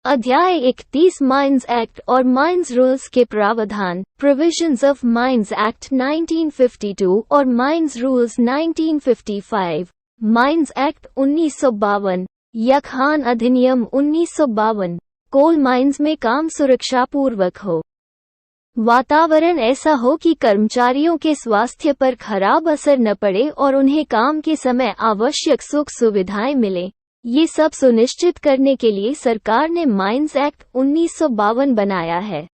अध्याय 31 mines act और mines rules के प्रावधान, प्रोविजंस ऑफ माइंस एक्ट 1952 और माइंस रूल्स 1955, माइंस एक्ट 1952 या खान अधिनियम 1952। कोल माइंस में काम सुरक्षापूर्वक हो, वातावरण ऐसा हो कि कर्मचारियों के स्वास्थ्य पर खराब असर न पड़े और उन्हें काम के समय आवश्यक सुख सुविधाएं मिलें। ये सब सुनिश्चित करने के लिए सरकार ने माइंस एक्ट 1952 बनाया है।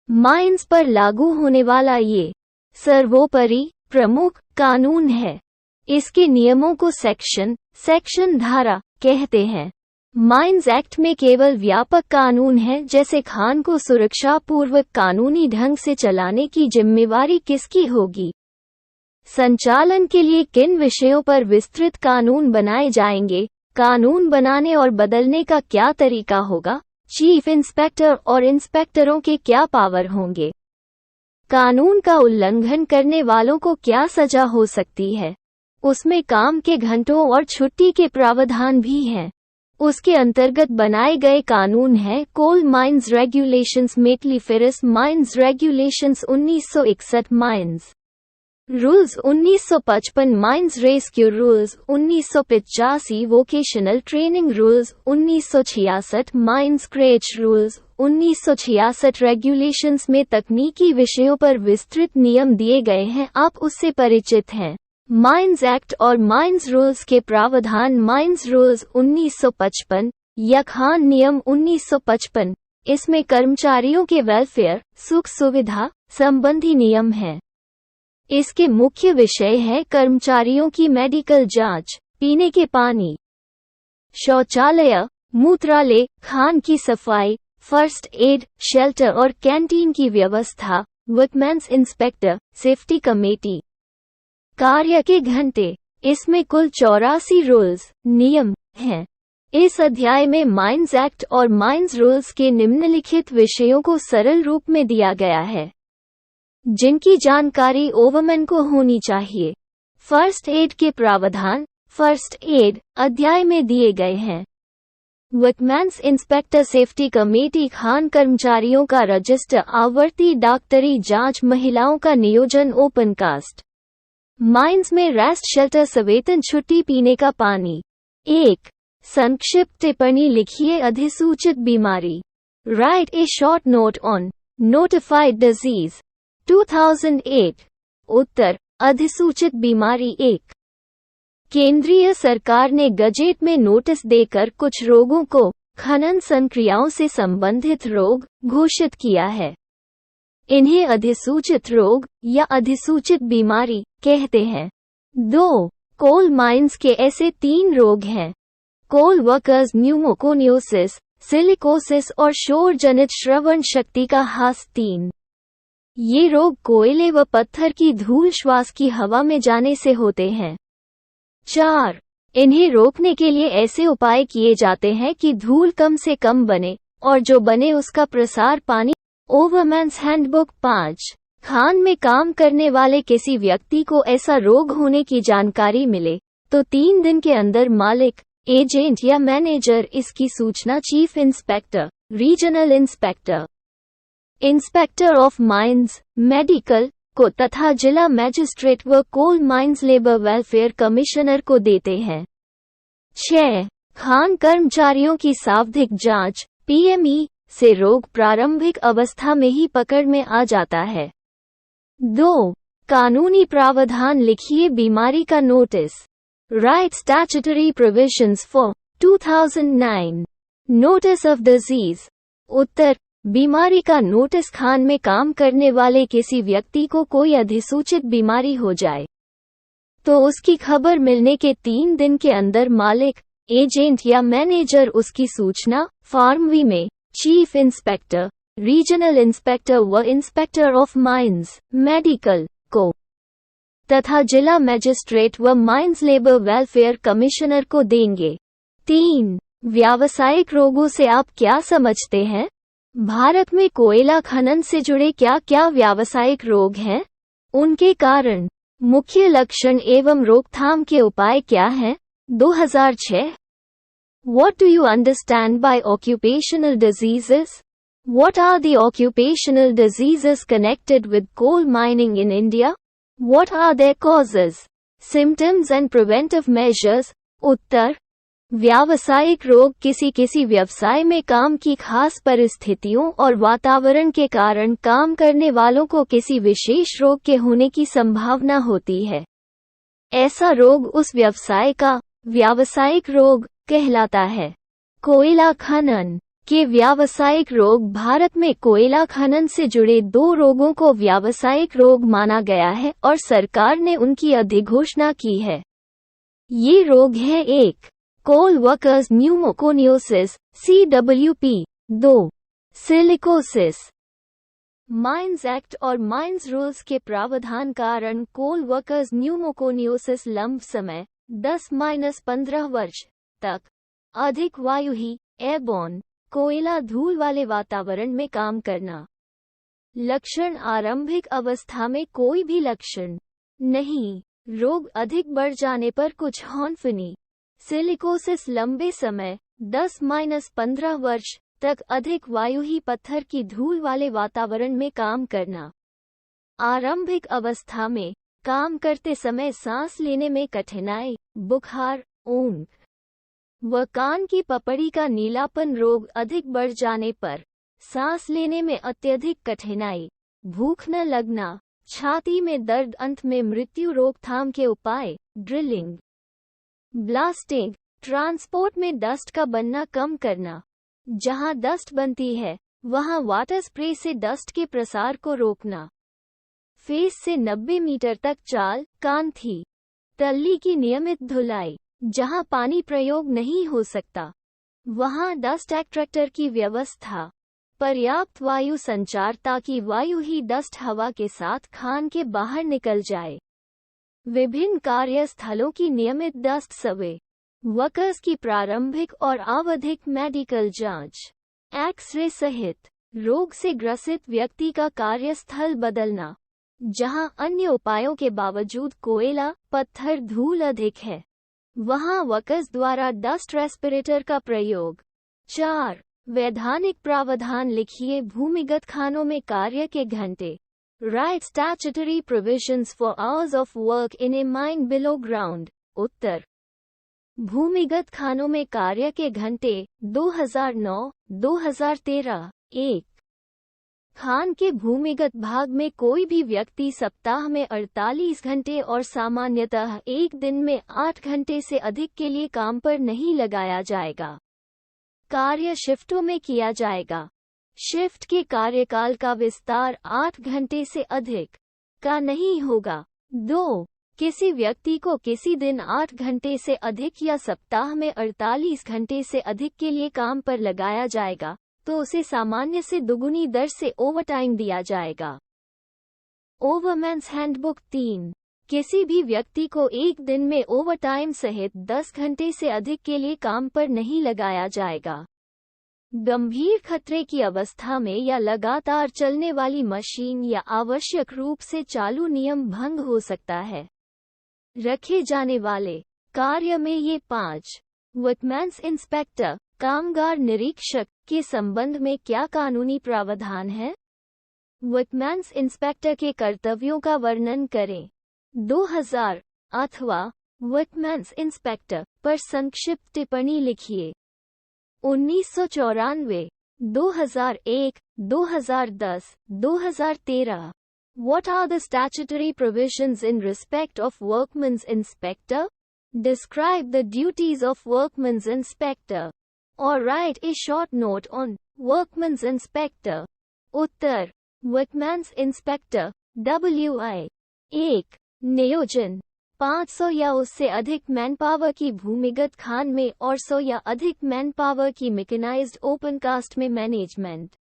माइंस पर लागू होने वाला ये सर्वोपरि प्रमुख कानून है। इसके नियमों को सेक्शन धारा कहते हैं। माइंस एक्ट में केवल व्यापक कानून है, जैसे खान को सुरक्षापूर्वक कानूनी ढंग से चलाने की जिम्मेवारी किसकी होगी, संचालन के लिए किन विषयों पर विस्तृत कानून बनाए जाएंगे, कानून बनाने और बदलने का क्या तरीका होगा, चीफ इंस्पेक्टर और इंस्पेक्टरों के क्या पावर होंगे, कानून का उल्लंघन करने वालों को क्या सजा हो सकती है, उसमें काम के घंटों और छुट्टी के प्रावधान भी हैं। उसके अंतर्गत बनाए गए कानून हैं coal mines regulations, metalliferous mines regulations 1961, mines rules 1955, mines rescue rules 1985, vocational training rules 1966, mines creche rules 1966। Regulations में तकनीकी विषयों पर विस्तृत नियम दिए गए हैं, आप उससे परिचित हैं। माइंस एक्ट और माइंस रूल्स के प्रावधान, माइंस रूल्स 1955 या खान नियम 1955, इसमें कर्मचारियों के वेलफेयर, सुख सुविधा संबंधी नियम हैं। इसके मुख्य विषय है कर्मचारियों की मेडिकल जांच, पीने के पानी, शौचालय, मूत्रालय, खान की सफाई, फर्स्ट एड, शेल्टर और कैंटीन की व्यवस्था, वर्कमैन्स इंस्पेक्टर, सेफ्टी कमेटी, कार्य के घंटे। इसमें कुल 84 रूल्स नियम हैं। इस अध्याय में माइंस एक्ट और माइंस रूल्स के निम्नलिखित विषयों को सरल रूप में दिया गया है, जिनकी जानकारी ओवरमैन को होनी चाहिए। फर्स्ट एड के प्रावधान फर्स्ट एड अध्याय में दिए गए हैं। वर्कमैन्स इंस्पेक्टर, सेफ्टी कमेटी, खान कर्मचारियों का रजिस्टर, आवर्ती डॉक्टरी जांच, महिलाओं का नियोजन, ओपन कास्ट। माइंस में रेस्ट शेल्टर, सवेतन छुट्टी, पीने का पानी। 1. संक्षिप्त टिप्पणी लिखिए। अधिसूचित बीमारी, right A short note on notified disease 2008। उत्तर, अधिसूचित बीमारी 1। केंद्रीय सरकार ने गजेट में नोटिस देकर कुछ रोगों को खनन संक्रियाओं से संबंधित रोग घोषित किया है। इन्हें अधिसूचित रोग या अधिसूचित बीमारी कहते हैं। 2. कोल माइंस के ऐसे 3 रोग हैं: कोल वर्कर्स न्यूमोकोनियोसिस, सिलिकोसिस और शोर जनित श्रवण शक्ति का ह्रास। 3. ये रोग कोयले व पत्थर की धूल श्वास की हवा में जाने से होते हैं। 4. इन्हें रोकने के लिए ऐसे उपाय किए जाते हैं कि धूल कम से कम बने और जो बने उसका प्रसार पानी। ओवरमैन्स हैंडबुक 5। खान में काम करने वाले किसी व्यक्ति को ऐसा रोग होने की जानकारी मिले तो 3 दिन के अंदर मालिक, एजेंट या मैनेजर इसकी सूचना chief inspector, regional inspector, inspector of mines, medical को तथा जिला मैजिस्ट्रेट व coal mines labour welfare commissioner को देते हैं। 6. खान कर्मचारियों की सावधिक जांच, PME से रोग प्रारंभिक अवस्था में ही पकड़ में आ जाता है। 2. कानूनी प्रावधान लिखिए। बीमारी का notice, write statutory provisions for 2009। Notice of disease. उत्तर, बीमारी का नोटिस खान में काम करने वाले किसी व्यक्ति को कोई अधिसूचित बीमारी हो जाए तो उसकी खबर मिलने के 3 दिन के अंदर मालिक, एजेंट या मैनेजर उसकी सूचना फॉर्म V में चीफ इंस्पेक्टर, रीजनल इंस्पेक्टर व इंस्पेक्टर ऑफ माइंस, मेडिकल को तथा जिला मैजिस्ट्रेट व माइंस लेबर वेलफेयर कमिश्नर को देंगे। 3. व्यावसायिक रोगों से आप क्या समझते हैं? भारत में कोयला खनन से जुड़े क्या क्या व्यावसायिक रोग हैं? उनके कारण, मुख्य लक्षण एवं रोकथाम के उपाय क्या हैं? 2006। What do you understand by occupational diseases? What are the occupational diseases connected with coal mining in India? What are their causes, symptoms and preventive measures? उत्तर: व्यावसायिक रोग किसी व्यवसाय में काम की खास परिस्थितियों और वातावरण के कारण काम करने वालों को किसी विशेष रोग के होने की संभावना होती है। ऐसा रोग उस व्यवसाय का व्यावसायिक रोग कहलाता है। कोयला खनन के व्यावसायिक रोग: भारत में कोयला खनन से जुड़े 2 रोगों को व्यावसायिक रोग माना गया है और सरकार ने उनकी अधिघोषणा की है। ये रोग हैं: 1. Coal workers pneumoconiosis CWP, 2. Silicosis. Mines act और माइंस रूल्स के प्रावधान कारण कोल वर्कर्स न्यूमोकोनियोसिस लंबे समय 10-15 वर्ष तक अधिक वायुही एयरबोर्न कोयला धूल वाले वातावरण में काम करना। लक्षण: आरंभिक अवस्था में कोई भी लक्षण नहीं, रोग अधिक बढ़ जाने पर कुछ हॉन्फनी। सिलिकोसिस लंबे समय 10-15 वर्ष तक अधिक वायुही पत्थर की धूल वाले वातावरण में काम करना। आरंभिक अवस्था में काम करते समय सांस लेने में कठिनाई, बुखार, ऊंघ व कान की पपड़ी का नीलापन। रोग अधिक बढ़ जाने पर सांस लेने में अत्यधिक कठिनाई, भूख न लगना, छाती में दर्द। अंत में मृत्यु। रोकथाम के उपाय: ड्रिलिंग, ब्लास्टिंग, ट्रांसपोर्ट में डस्ट का बनना कम करना। जहां डस्ट बनती है वहां वाटर स्प्रे से डस्ट के प्रसार को रोकना। फेस से 90 मीटर तक चाल, कांथी, तल्ली की नियमित धुलाई। जहां पानी प्रयोग नहीं हो सकता वहां डस्ट एक्ट्रैक्टर की व्यवस्था। पर्याप्त वायु संचार ताकि वायु ही डस्ट हवा के साथ खान के बाहर निकल जाए। विभिन्न कार्यस्थलों की नियमित डस्ट सर्वे। वर्कर्स की प्रारंभिक और आवधिक मेडिकल जांच, एक्स-रे सहित। रोग से ग्रसित व्यक्ति का कार्यस्थल बदलना। जहां अन्य उपायों के बावजूद कोयला, पत्थर, धूल अधिक है वहां वर्कर्स द्वारा डस्ट रेस्पिरेटर का प्रयोग। 4. वैधानिक प्रावधान लिखिए। भूमिगत खानों में कार्य के घंटे। Write statutory provisions for hours of work in a mine below ground. उत्तर: भूमिगत खानों में कार्य के घंटे 2009-2013। 1. खान के भूमिगत भाग में कोई भी व्यक्ति सप्ताह में 48 घंटे और सामान्यतः एक दिन में 8 घंटे से अधिक के लिए काम पर नहीं लगाया जाएगा। कार्य शिफ्टों में किया जाएगा। शिफ्ट के कार्यकाल का विस्तार 8 घंटे से अधिक का नहीं होगा। 2. किसी व्यक्ति को किसी दिन 8 घंटे से अधिक या सप्ताह में 48 घंटे से अधिक के लिए काम पर लगाया जाएगा तो उसे सामान्य से दुगुनी दर से ओवरटाइम दिया जाएगा। ओवरमैन्स हैंडबुक 3. किसी भी व्यक्ति को एक दिन में ओवरटाइम सहित 10 घंटे से अधिक के लिए काम पर नहीं लगाया जाएगा। गंभीर खतरे की अवस्था में या लगातार चलने वाली मशीन या आवश्यक रूप से चालू नियम भंग हो सकता है। रखे जाने वाले कार्य में ये 5. वर्कमैन्स इंस्पेक्टर कामगार निरीक्षक के संबंध में क्या कानूनी प्रावधान है? वर्कमैन्स इंस्पेक्टर के कर्तव्यों का वर्णन करें। 2000 अथवा वर्कमैन्स इंस्पेक्टर पर संक्षिप्त टिप्पणी लिखिए। 1994, 2001, 2010, 2013। What are the statutory provisions in respect of workman's inspector? Describe the duties of workman's inspector. Or write a short note on workman's inspector. उत्तर: वर्कमैन्स इंस्पेक्टर WI 1. नियोजन 500 या उससे अधिक मैनपावर की भूमिगत खान में और 100 या अधिक मैनपावर की मैकेनाइज्ड ओपन कास्ट में मैनेजमेंट।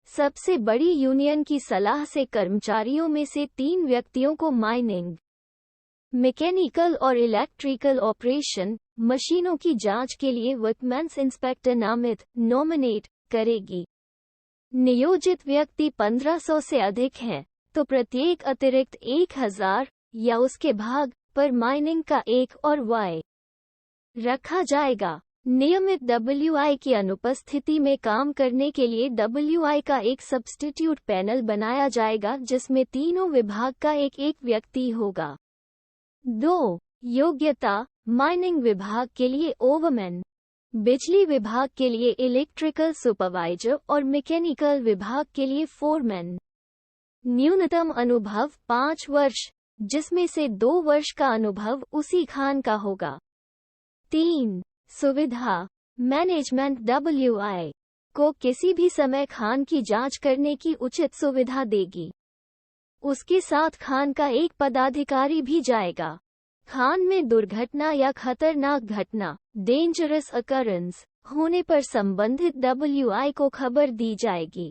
सबसे बड़ी यूनियन की सलाह से कर्मचारियों में से 3 व्यक्तियों को माइनिंग, मैकेनिकल और इलेक्ट्रिकल ऑपरेशन मशीनों की जांच के लिए वर्कमैन्स इंस्पेक्टर नॉमिनेट करेगी। नियोजित व्यक्ति 1500 से अधिक हैं तो प्रत्येक अतिरिक्त 1000 या उसके भाग पर माइनिंग का 1 और Y रखा जाएगा। नियमित WI की अनुपस्थिति में काम करने के लिए WI का एक सब्स्टिट्यूट पैनल बनाया जाएगा जिसमें तीनों विभाग का एक एक व्यक्ति होगा। 2. योग्यता, माइनिंग विभाग के लिए ओवरमैन, बिजली विभाग के लिए इलेक्ट्रिकल सुपरवाइजर और मैकेनिकल विभाग के लिए फोरमैन। न्यूनतम अनुभव 5 वर्ष, जिसमें से 2 वर्ष का अनुभव उसी खान का होगा। 3. सुविधा, मैनेजमेंट WI को किसी भी समय खान की जांच करने की उचित सुविधा देगी। उसके साथ खान का एक पदाधिकारी भी जाएगा। खान में दुर्घटना या खतरनाक घटना, डेंजरस अकरेंस होने पर संबंधित WI को खबर दी जाएगी।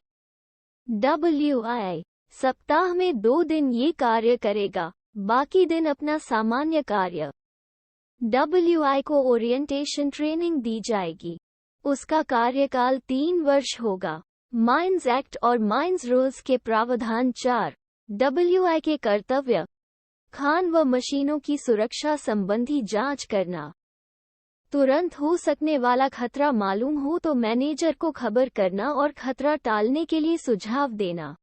WI सप्ताह में 2 दिन ये कार्य करेगा, बाकी दिन अपना सामान्य कार्य। WI को ओरिएंटेशन ट्रेनिंग दी जाएगी। उसका कार्यकाल 3 वर्ष होगा। माइंस एक्ट और माइंस रूल्स के प्रावधान 4. WI के कर्तव्य, खान व मशीनों की सुरक्षा संबंधी जांच करना। तुरंत हो सकने वाला खतरा मालूम हो तो मैनेजर को खबर करना और खतरा टालने के लिए सुझाव देना।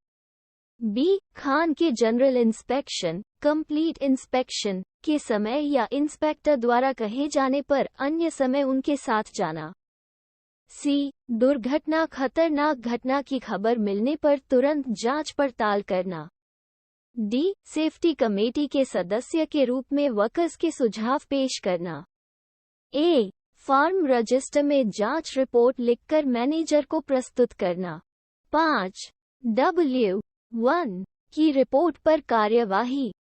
B. खान के जनरल इंस्पेक्शन, कंप्लीट इंस्पेक्शन के समय या इंस्पेक्टर द्वारा कहे जाने पर अन्य समय उनके साथ जाना। C. दुर्घटना, खतरनाक घटना की खबर मिलने पर तुरंत जांच पड़ताल करना। D. सेफ्टी कमेटी के सदस्य के रूप में वर्कर्स के सुझाव पेश करना। A. फार्म रजिस्टर में जांच रिपोर्ट लिखकर मैनेजर को प्रस्तुत करना। 5. W1 की रिपोर्ट पर कार्यवाही।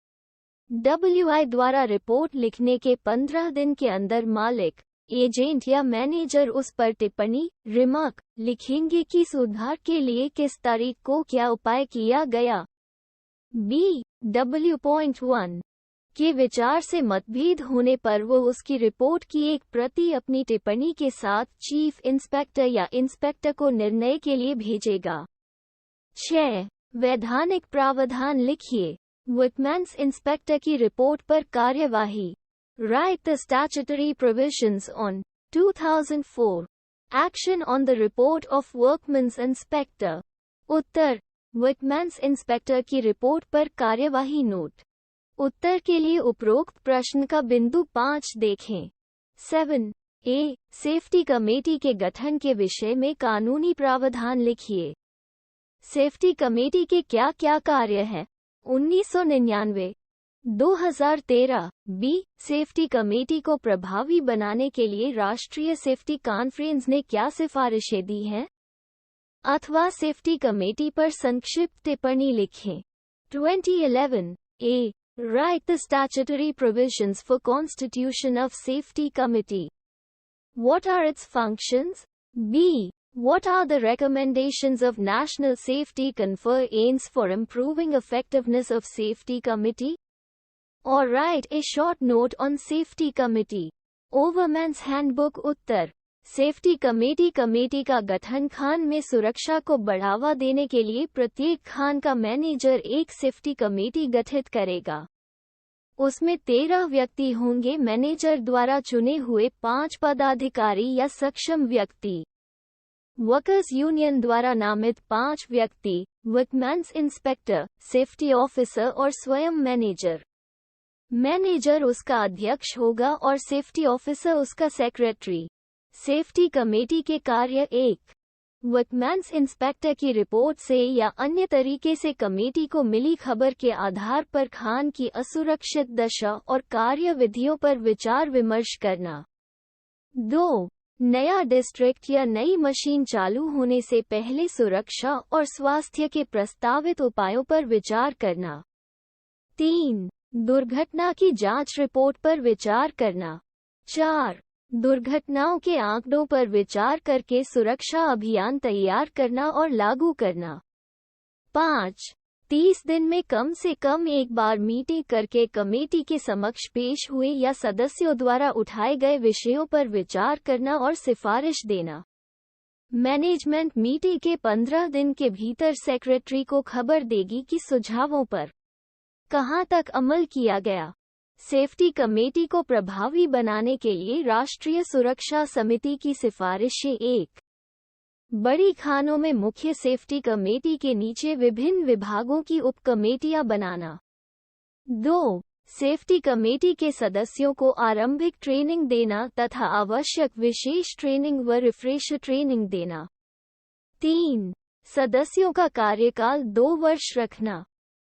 WI द्वारा रिपोर्ट लिखने के 15 दिन के अंदर मालिक, एजेंट या मैनेजर उस पर टिप्पणी, रिमार्क लिखेंगे कि सुधार के लिए किस तारीख को क्या उपाय किया गया। B. W.1 के विचार से मतभेद होने पर वो उसकी रिपोर्ट की एक प्रति अपनी टिप्पणी के साथ चीफ इंस्पेक्टर या इंस्पेक्टर को निर्णय के लिए भेजेगा। 6. वैधानिक प्रावधान लिखिए। विटमैन्स इंस्पेक्टर की रिपोर्ट पर कार्यवाही। Write the statutory provisions on 2004 Action on the report of workman's inspector। उत्तर, विटमैन्स इंस्पेक्टर की रिपोर्ट पर कार्यवाही नोट। उत्तर के लिए उपरोक्त प्रश्न का बिंदु 5 देखें। 7. A. सेफ्टी कमेटी के गठन के विषय में कानूनी प्रावधान लिखिए। सेफ्टी कमेटी के क्या क्या कार्य हैं? 1999। 2013। B. सेफ्टी कमेटी को प्रभावी बनाने के लिए राष्ट्रीय सेफ्टी कॉन्फ्रेंस ने क्या सिफारिशें दी हैं? अथवा सेफ्टी कमेटी पर संक्षिप्त टिप्पणी लिखें। 2011। A. Write the statutory provisions for Constitution of Safety Committee. What are its functions? B. What are the recommendations of National Safety Confer aims for improving effectiveness of Safety Committee? Or write a short note on Safety Committee. Overman's Handbook। Uttar, safety committee का गठन खान में सुरक्षा को बढ़ावा देने के लिए प्रत्येक खान का मैनेजर एक सेफ्टी कमेटी गठित करेगा। उसमें 13 व्यक्ति होंगे। मैनेजर द्वारा चुने हुए 5 पदाधिकारी या सक्षम व्यक्ति। वर्कर्स यूनियन द्वारा नामित 5 व्यक्ति, विटमैन्स इंस्पेक्टर, सेफ्टी ऑफिसर और स्वयं मैनेजर। मैनेजर उसका अध्यक्ष होगा और सेफ्टी ऑफिसर उसका सेक्रेटरी। सेफ्टी कमेटी के कार्य। 1. विटमैन्स इंस्पेक्टर की रिपोर्ट से या अन्य तरीके से कमेटी को मिली खबर के आधार पर खान की असुरक्षित दशा और कार्य विधियों पर विचार विमर्श करना। 2. नया डिस्ट्रिक्ट या नई मशीन चालू होने से पहले सुरक्षा और स्वास्थ्य के प्रस्तावित उपायों पर विचार करना। 3. दुर्घटना की जांच रिपोर्ट पर विचार करना। 4. दुर्घटनाओं के आंकड़ों पर विचार करके सुरक्षा अभियान तैयार करना और लागू करना। 5. 30 दिन में कम से कम एक बार मीटिंग करके कमेटी के समक्ष पेश हुए या सदस्यों द्वारा उठाए गए विषयों पर विचार करना और सिफारिश देना। मैनेजमेंट मीटिंग के 15 दिन के भीतर सेक्रेटरी को खबर देगी कि सुझावों पर कहां तक अमल किया गया। सेफ्टी कमेटी को प्रभावी बनाने के लिए राष्ट्रीय सुरक्षा समिति की सिफारिशें। 1. बड़ी खानों में मुख्य सेफ्टी कमेटी के नीचे विभिन्न विभागों की उप कमेटियां बनाना। 2. सेफ्टी कमेटी के सदस्यों को आरंभिक ट्रेनिंग देना तथा आवश्यक विशेष ट्रेनिंग व रिफ्रेशर ट्रेनिंग देना। 3. सदस्यों का कार्यकाल 2 वर्ष रखना।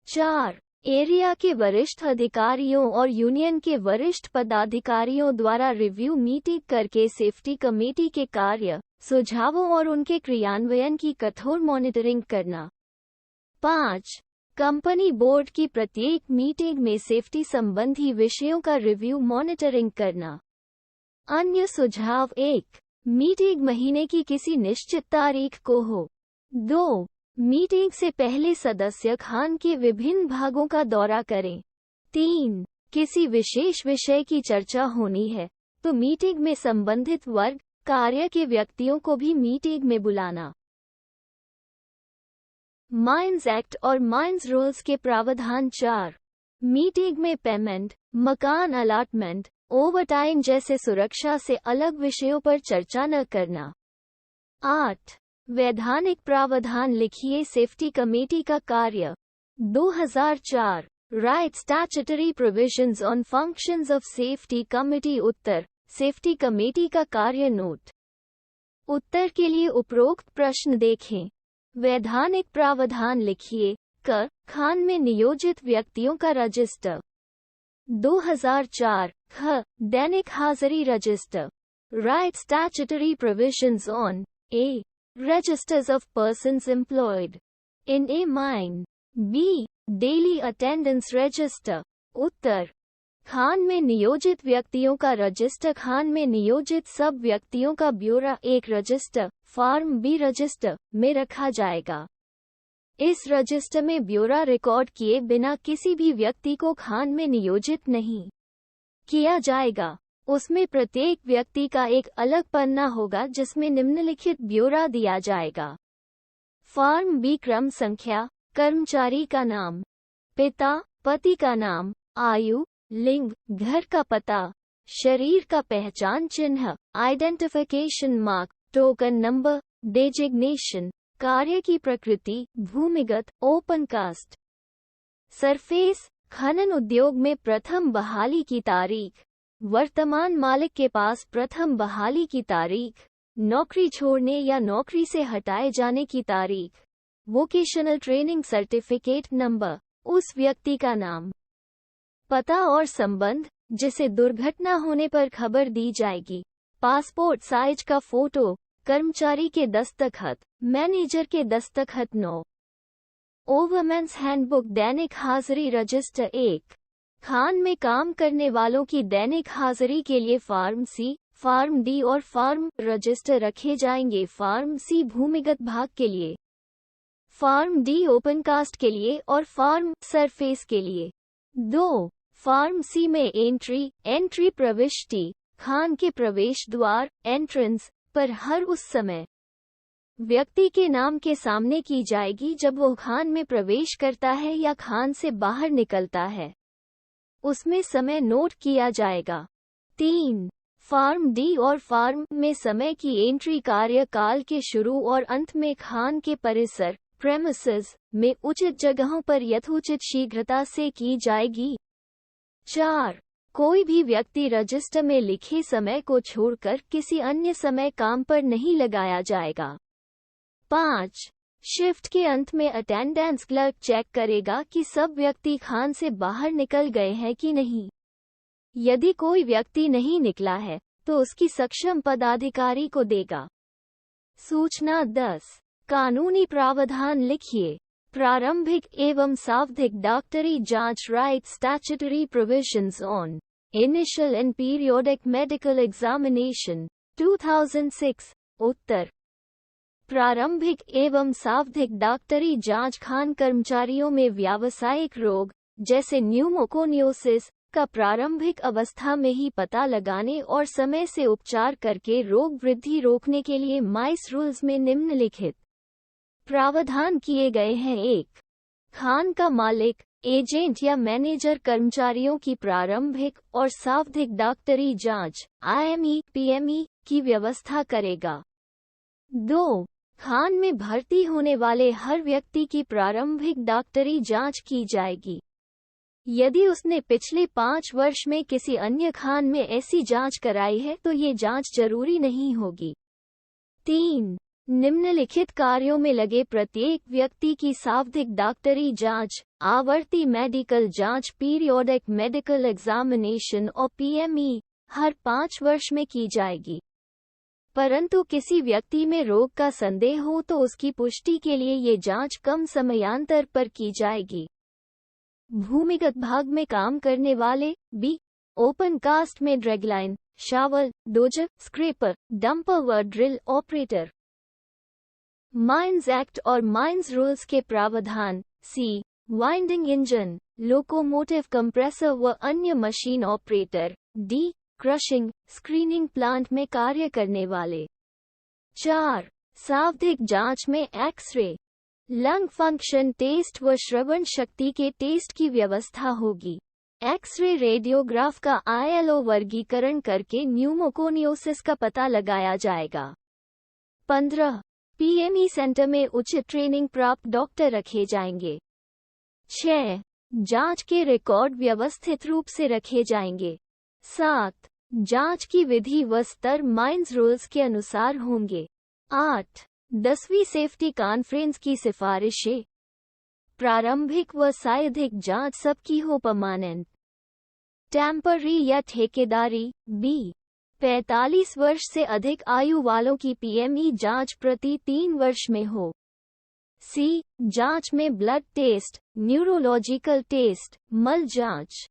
4. एरिया के वरिष्ठ अधिकारियों और यूनियन के वरिष्ठ पदाधिकारियों द्वारा रिव्यू मीटिंग करके सेफ्टी कमेटी के कार्य, सुझावों और उनके क्रियान्वयन की कठोर मॉनिटरिंग करना। 5. कंपनी बोर्ड की प्रत्येक मीटिंग में सेफ्टी संबंधी विषयों का रिव्यू मॉनिटरिंग करना। अन्य सुझाव। 1. मीटिंग महीने की किसी निश्चित तारीख को हो। 2. मीटिंग से पहले सदस्य खान के विभिन्न भागों का दौरा करें। 3. किसी विशेष विषय की चर्चा होनी है तो मीटिंग में संबंधित वर्ग, कार्य के व्यक्तियों को भी मीटिंग में बुलाना। माइंस एक्ट और माइंस रूल्स के प्रावधान। 4. मीटिंग में पेमेंट, मकान अलॉटमेंट, ओवरटाइम जैसे सुरक्षा से अलग विषयों पर चर्चा न करना। 8. वैधानिक प्रावधान लिखिए। सेफ्टी कमेटी का कार्य। 2004 right statutory provisions on functions of safety committee. Uttar, safety committee का कार्य। नोट। उत्तर के लिए उपरोक्त प्रश्न देखें। वैधानिक प्रावधान लिखिए। क. खान में नियोजित व्यक्तियों का रजिस्टर। 2004 ख. दैनिक हाजिरी register. Right statutory provisions on A. registers of persons employed in a mine. B. daily attendance register. उत्तर, खान में नियोजित व्यक्तियों का रजिस्टर खान में नियोजित सब व्यक्तियों का ब्यौरा एक रजिस्टर, फॉर्म बी रजिस्टर, में रखा जाएगा। इस रजिस्टर में ब्यौरा रिकॉर्ड किए बिना किसी भी व्यक्ति को खान में नियोजित नहीं किया जाएगा। उसमें प्रत्येक व्यक्ति का एक अलग पन्ना होगा जिसमें निम्नलिखित ब्यौरा दिया जाएगा। फॉर्म बी क्रम संख्या, कर्मचारी का नाम, पिता पति का नाम, आयु, लिंग, घर का पता, शरीर का पहचान चिन्ह, identification mark, token number, designation, कार्य की प्रकृति, भूमिगत, ओपन कास्ट, सरफेस, खनन उद्योग में प्रथम बहाली की तारीख, वर्तमान मालिक के पास प्रथम बहाली की तारीख, नौकरी छोड़ने या नौकरी से हटाए जाने की तारीख, वोकेशनल ट्रेनिंग सर्टिफिकेट नंबर, उस व्यक्ति का नाम, पता और संबंध जिसे दुर्घटना होने पर खबर दी जाएगी, पासपोर्ट साइज का फोटो, कर्मचारी के दस्तखत, मैनेजर के दस्तखत। 9. ओवरमैन्स हैंडबुक दैनिक हाजिरी रजिस्टर। 1. खान में काम करने वालों की दैनिक हाजिरी के लिए फॉर्म सी, फॉर्म डी और फॉर्म रजिस्टर रखे जाएंगे। फॉर्म सी भूमिगत भाग के लिए, फॉर्म डी ओपन कास्ट के लिए और फॉर्म सरफेस के लिए। 2. फॉर्म सी में एंट्री प्रविष्टि, खान के प्रवेश द्वार, एंट्रेंस पर हर उस समय व्यक्ति के नाम के सामने की जाएगी जब वो खान में प्रवेश करता है या खान से बाहर निकलता है। उसमें समय नोट किया जाएगा। 3. फॉर्म डी और फॉर्म में समय की एंट्री कार्यकाल के शुरू और अंत में खान के परिसर प्रेमिसेस में उचित जगहों पर यथोचित शीघ्रता से की जाएगी। 4. कोई भी व्यक्ति रजिस्टर में लिखे समय को छोड़कर किसी अन्य समय काम पर नहीं लगाया जाएगा। 5. शिफ्ट के अंत में अटेंडेंस क्लर्क चेक करेगा कि सब व्यक्ति खान से बाहर निकल गए हैं कि नहीं। यदि कोई व्यक्ति नहीं निकला है तो उसकी सक्षम पदाधिकारी को देगा। सूचना। 10. कानूनी प्रावधान लिखिए। प्रारंभिक एवं सावधिक डॉक्टरी जांच right statutory provisions on initial and periodic medical examination 2006। उत्तर, प्रारंभिक एवं सावधिक डॉक्टरी जांच खान कर्मचारियों में व्यावसायिक रोग जैसे न्यूमोकोनियोसिस का प्रारंभिक अवस्था में ही पता लगाने और समय से उपचार करके रोग वृद्धि रोकने के लिए माइस रूल्स में निम्नलिखित प्रावधान किए गए हैं। 1. खान का मालिक एजेंट या मैनेजर कर्मचारियों की प्रारंभिक और सावधिक डॉक्टरी जांच IME PME की व्यवस्था करेगा। 2. खान में भर्ती होने वाले हर व्यक्ति की प्रारंभिक डॉक्टरी जांच की जाएगी। यदि उसने पिछले 5 वर्ष में किसी अन्य खान में ऐसी जांच कराई है तो ये जांच जरूरी नहीं होगी। 3. निम्नलिखित कार्यों में लगे प्रत्येक व्यक्ति की सावधिक डॉक्टरी जांच, आवर्ती मेडिकल जांच पीरियोडिक मेडिकल एग्जामिनेशन और PME हर 5 वर्ष में की जाएगी। परंतु किसी व्यक्ति में रोग का संदेह हो तो उसकी पुष्टि के लिए ये जांच कम समयांतर पर की जाएगी। भूमिगत भाग में काम करने वाले B. ओपन कास्ट में dragline, shovel, dozer, scraper, dumper व ड्रिल ऑपरेटर। माइंस एक्ट और माइंस रूल्स के प्रावधान C. Winding engine, locomotive compressor व अन्य machine operator. D. Crushing, screening plant में कार्य करने वाले। 4. सावधिक जांच में एक्सरे, लंग फंक्शन टेस्ट व श्रवण शक्ति के टेस्ट की व्यवस्था होगी। एक्सरे रेडियोग्राफ का ILO वर्गीकरण करके न्यूमोकोनियोसिस का पता लगाया जाएगा। 15. PME सेंटर में उचित ट्रेनिंग प्राप्त डॉक्टर रखे जाएंगे। 6. जांच के रिकॉर्ड व्यवस्थित रूप से रखे जाएंगे। 7. जांच की विधि व स्तर माइंस रूल्स के अनुसार होंगे। 8. 10वीं सेफ्टी कॉन्फ्रेंस की सिफारिशें, प्रारंभिक व सावधिक जांच सबकी हो परमानेंट, टेम्पररी या ठेकेदारी। B. 45 वर्ष से अधिक आयु वालों की PME जांच प्रति 3 वर्ष में हो। C. जांच में ब्लड टेस्ट, न्यूरोलॉजिकल टेस्ट, मल जांच,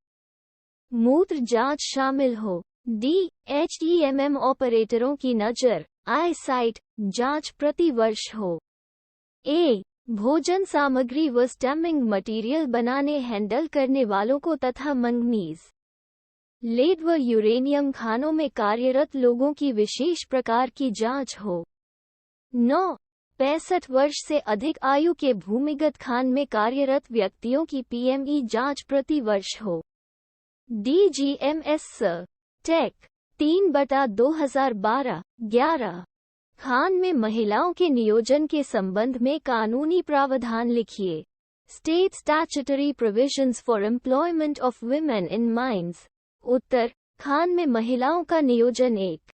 मूत्र जांच शामिल हो। D. HEMM ऑपरेटरों की नज़र आई साइट जांच प्रति वर्ष हो। A. भोजन सामग्री व स्टेमिंग मटेरियल बनाने हैंडल करने वालों को तथा मंगनीज, लेड व यूरेनियम खानों में कार्यरत लोगों की विशेष प्रकार की जांच हो। 9. 65 वर्ष से अधिक आयु के भूमिगत खान में कार्यरत व्यक्तियों की PME जांच प्रति वर्ष हो। DGMS take 3/2012 11। खान में महिलाओं के नियोजन के संबंध में कानूनी प्रावधान लिखिए। State statutory provisions for employment of women in mines. उत्तर, खान में महिलाओं का नियोजन एक।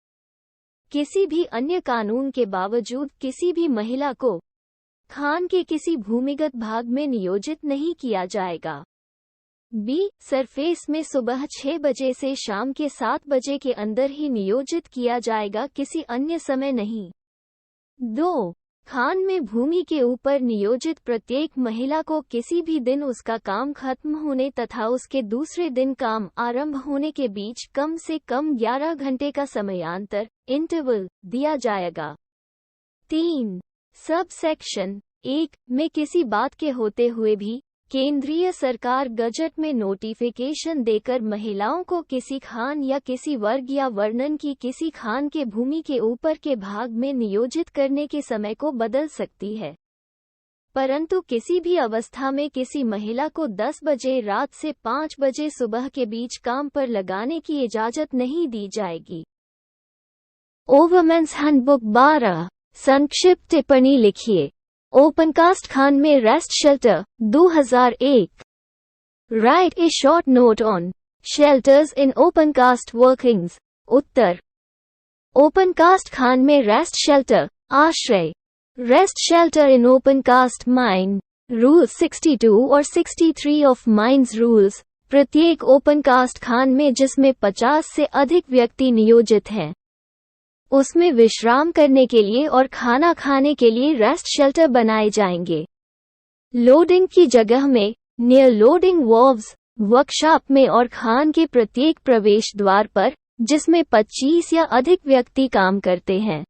किसी भी अन्य कानून के बावजूद किसी भी महिला को खान के किसी भूमिगत भाग में नियोजित नहीं किया जाएगा। B. सरफेस में सुबह 6 बजे से शाम के 7 बजे के अंदर ही नियोजित किया जाएगा, किसी अन्य समय नहीं। 2. खान में भूमि के ऊपर नियोजित प्रत्येक महिला को किसी भी दिन उसका काम खत्म होने तथा उसके दूसरे दिन काम आरंभ होने के बीच कम से कम 11 घंटे का समयांतर इंटरवल दिया जाएगा। 3. सब सेक्शन 1 में किसी बात के होते हुए भी केंद्रीय सरकार गजट में नोटिफिकेशन देकर महिलाओं को किसी खान या किसी वर्ग या वर्णन की किसी खान के भूमि के ऊपर के भाग में नियोजित करने के समय को बदल सकती है, परंतु किसी भी अवस्था में किसी महिला को 10 बजे रात से 5 बजे सुबह के बीच काम पर लगाने की इजाजत नहीं दी जाएगी। ओवरमेन्स हैंडबुक 12 संक्षिप्त टिप्पणी लिखिए। ओपनकास्ट खान में rest shelter 2001। Right A short note on shelters in opencast workings. Uttar, opencast Khan में रेस्ट शेल्टर आश्रय। Rest shelter in opencast mine rule 62 और 63 ऑफ माइंस रूल्स। प्रत्येक ओपनकास्ट खान में जिसमें 50 से अधिक व्यक्ति नियोजित हैं, उसमें विश्राम करने के लिए और खाना खाने के लिए रेस्ट शेल्टर बनाए जाएंगे। लोडिंग की जगह में, नियर लोडिंग वॉल्व्स, वर्कशॉप में और खान के प्रत्येक प्रवेश द्वार पर जिसमें 25 या अधिक व्यक्ति काम करते हैं,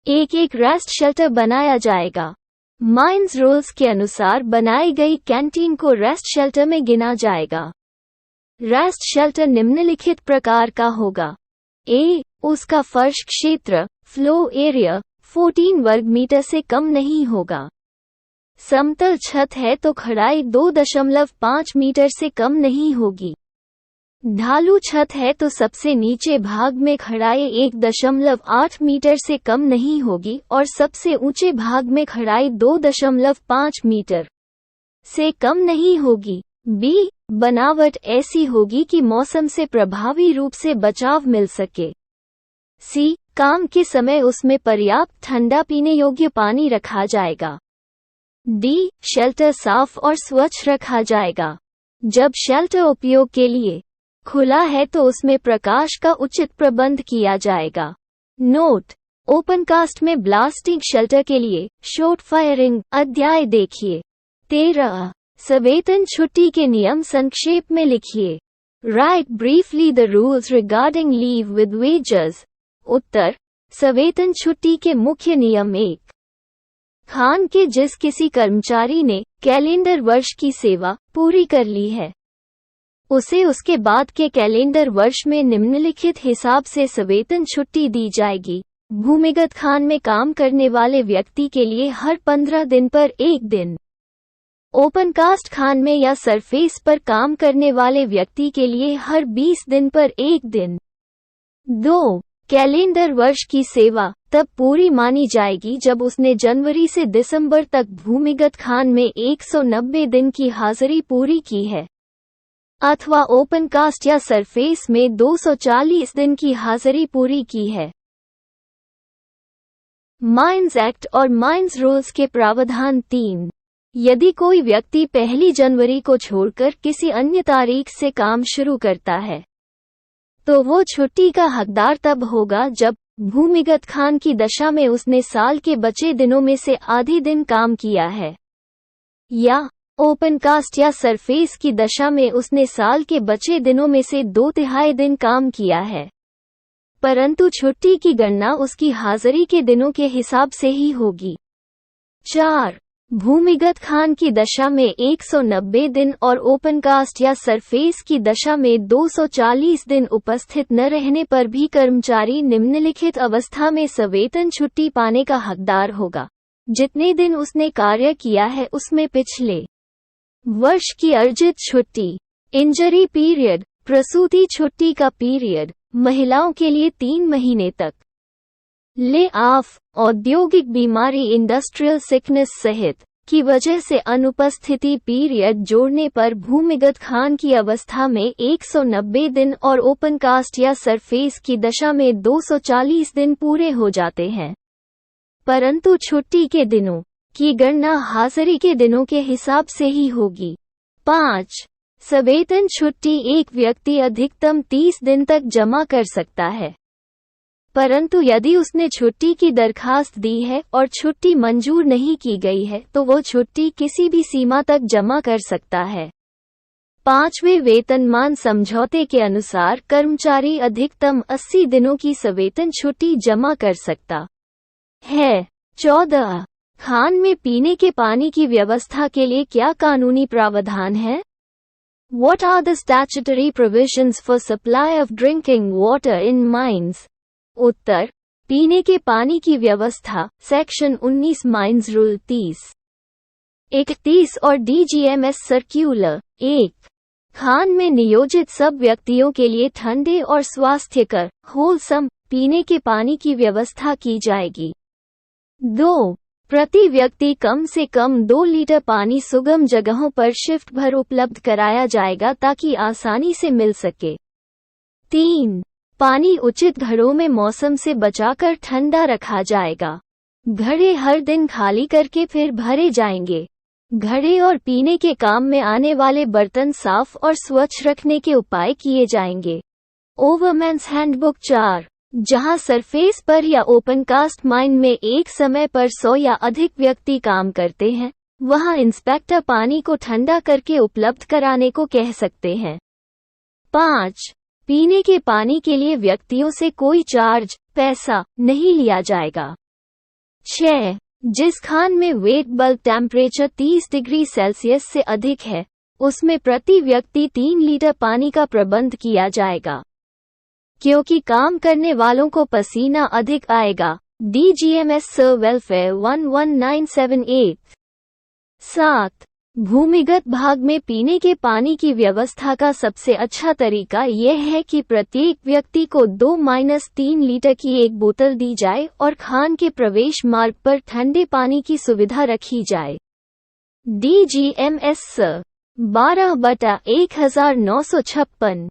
एक एक रेस्ट शेल्टर बनाया जाएगा। माइंस रूल्स के अनुसार बनाई गई कैंटीन को रेस्ट शेल्टर में गिना जाएगा। रेस्ट शेल्टर निम्नलिखित प्रकार का होगा। A. उसका फर्श क्षेत्र फ्लो एरिया 14 वर्ग मीटर से कम नहीं होगा। समतल छत है तो खड़ाई 2.5 मीटर से कम नहीं होगी। ढालू छत है तो सबसे नीचे भाग में खड़ाई 1.8 मीटर से कम नहीं होगी और सबसे ऊंचे भाग में खड़ाई 2.5 मीटर से कम नहीं होगी। बी, बनावट ऐसी होगी कि मौसम से प्रभावी रूप से बचाव मिल सके। सी, काम के समय उसमें पर्याप्त ठंडा पीने योग्य पानी रखा जाएगा। डी, शेल्टर साफ और स्वच्छ रखा जाएगा। जब शेल्टर उपयोग के लिए खुला है तो उसमें प्रकाश का उचित प्रबंध किया जाएगा। नोट: ओपनकास्ट में ब्लास्टिंग शेल्टर के लिए शॉर्ट फायरिंग अध्याय देखिए। 13. सवेतन छुट्टी के नियम संक्षेप में लिखिए। Write briefly the rules regarding leave with wages. उत्तर: सवेतन छुट्टी के मुख्य नियम 1. खान के जिस किसी कर्मचारी ने कैलेंडर वर्ष की सेवा पूरी कर ली है, उसे उसके बाद के कैलेंडर वर्ष में निम्नलिखित हिसाब से सवेतन छुट्टी दी जाएगी। भूमिगत खान में काम करने वाले व्यक्ति के लिए हर 15 दिन पर 1 दिन। ओपनकास्ट खान में या सरफेस पर काम करने वाले व्यक्ति के लिए हर 20 दिन पर 1 दिन। 2. कैलेंडर वर्ष की सेवा तब पूरी मानी जाएगी जब उसने जनवरी से दिसंबर तक भूमिगत खान में 190 दिन की हाजिरी पूरी की है, अथवा ओपनकास्ट या सरफेस में 240 दिन की हाजिरी पूरी की है। माइंस एक्ट और माइंस रूल्स के प्रावधान 3. यदि कोई व्यक्ति 1 जनवरी को छोड़कर किसी अन्य तारीख से काम शुरू करता है, तो वो छुट्टी का हकदार तब होगा जब भूमिगत खान की दशा में उसने साल के बचे दिनों में से आधे दिन काम किया है, या ओपनकास्ट या सरफेस की दशा में उसने साल के बचे दिनों में से 2/3 दिन काम किया है, परंतु छुट्टी की गणना उसकी हाजिरी के दिनों के हिसाब से ही होगी। 4. भूमिगत खान की दशा में 190 दिन और ओपनकास्ट या सरफेस की दशा में 240 दिन उपस्थित न रहने पर भी कर्मचारी निम्नलिखित अवस्था में सवेतन छुट्टी पाने का हकदार होगा: जितने दिन उसने कार्य किया है उसमें पिछले वर्ष की अर्जित छुट्टी, इंजरी पीरियड, प्रसूति छुट्टी का पीरियड, महिलाओं के लिए 3 महीने तक ले ऑफ, औद्योगिक बीमारी इंडस्ट्रियल सिकनेस सहित की वजह से अनुपस्थिति पीरियड जोड़ने पर भूमिगत खान की अवस्था में 190 दिन और ओपनकास्ट या सरफेस की दशा में 240 दिन पूरे हो जाते हैं, परंतु छुट्टी के दिनों की गणना हाजिरी के दिनों के हिसाब से ही होगी। 5. सवेतन छुट्टी एक व्यक्ति अधिकतम 30 दिन तक जमा कर सकता है, परंतु यदि उसने छुट्टी की दरखास्त दी है और छुट्टी मंजूर नहीं की गई है तो वो छुट्टी किसी भी सीमा तक जमा कर सकता है। 5वें वेतनमान समझौते के अनुसार कर्मचारी अधिकतम 80 दिनों की सवेतन छुट्टी जमा कर सकता है। 14. खान में पीने के पानी की व्यवस्था के लिए क्या कानूनी प्रावधान है? What are the statutory provisions for supply of drinking water in mines? उत्तर: पीने के पानी की व्यवस्था सेक्शन 19 माइंस रूल 30-31 और DGMS सर्क्यूलर 1 खान में नियोजित सब व्यक्तियों के लिए ठंडे और स्वास्थ्यकर होलसम पीने के पानी की व्यवस्था की जाएगी। 2 प्रति व्यक्ति कम से कम 2 लीटर पानी सुगम जगहों पर शिफ्ट भर उपलब्ध कराया जाएगा ताकि आसानी से मिल सके। 3 पानी उचित घड़ों में मौसम से बचाकर ठंडा रखा जाएगा। घड़े हर दिन खाली करके फिर भरे जाएंगे। घड़े और पीने के काम में आने वाले बर्तन साफ और स्वच्छ रखने के उपाय किए जाएंगे। ओवरमैन्स हैंडबुक 4 जहां सरफेस पर या ओपनकास्ट माइन में एक समय पर 100 या अधिक व्यक्ति काम करते हैं, वहां इंस्पेक्टर पानी को ठंडा करके उपलब्ध कराने को कह सकते हैं। 5 पीने के पानी के लिए व्यक्तियों से कोई चार्ज पैसा नहीं लिया जाएगा। 6 जिस खान में wet bulb temperature 30 degree Celsius से अधिक है, उसमें प्रति व्यक्ति 3 लीटर पानी का प्रबंध किया जाएगा। क्योंकि काम करने वालों को पसीना अधिक आएगा। DGMS welfare 11978 7. भूमिगत भाग में पीने के पानी की व्यवस्था का सबसे अच्छा तरीका यह है कि प्रत्येक व्यक्ति को 2-3 लीटर की एक बोतल दी जाए और खान के प्रवेश मार्ग पर ठंडे पानी की सुविधा रखी जाए। DGMS 12/1956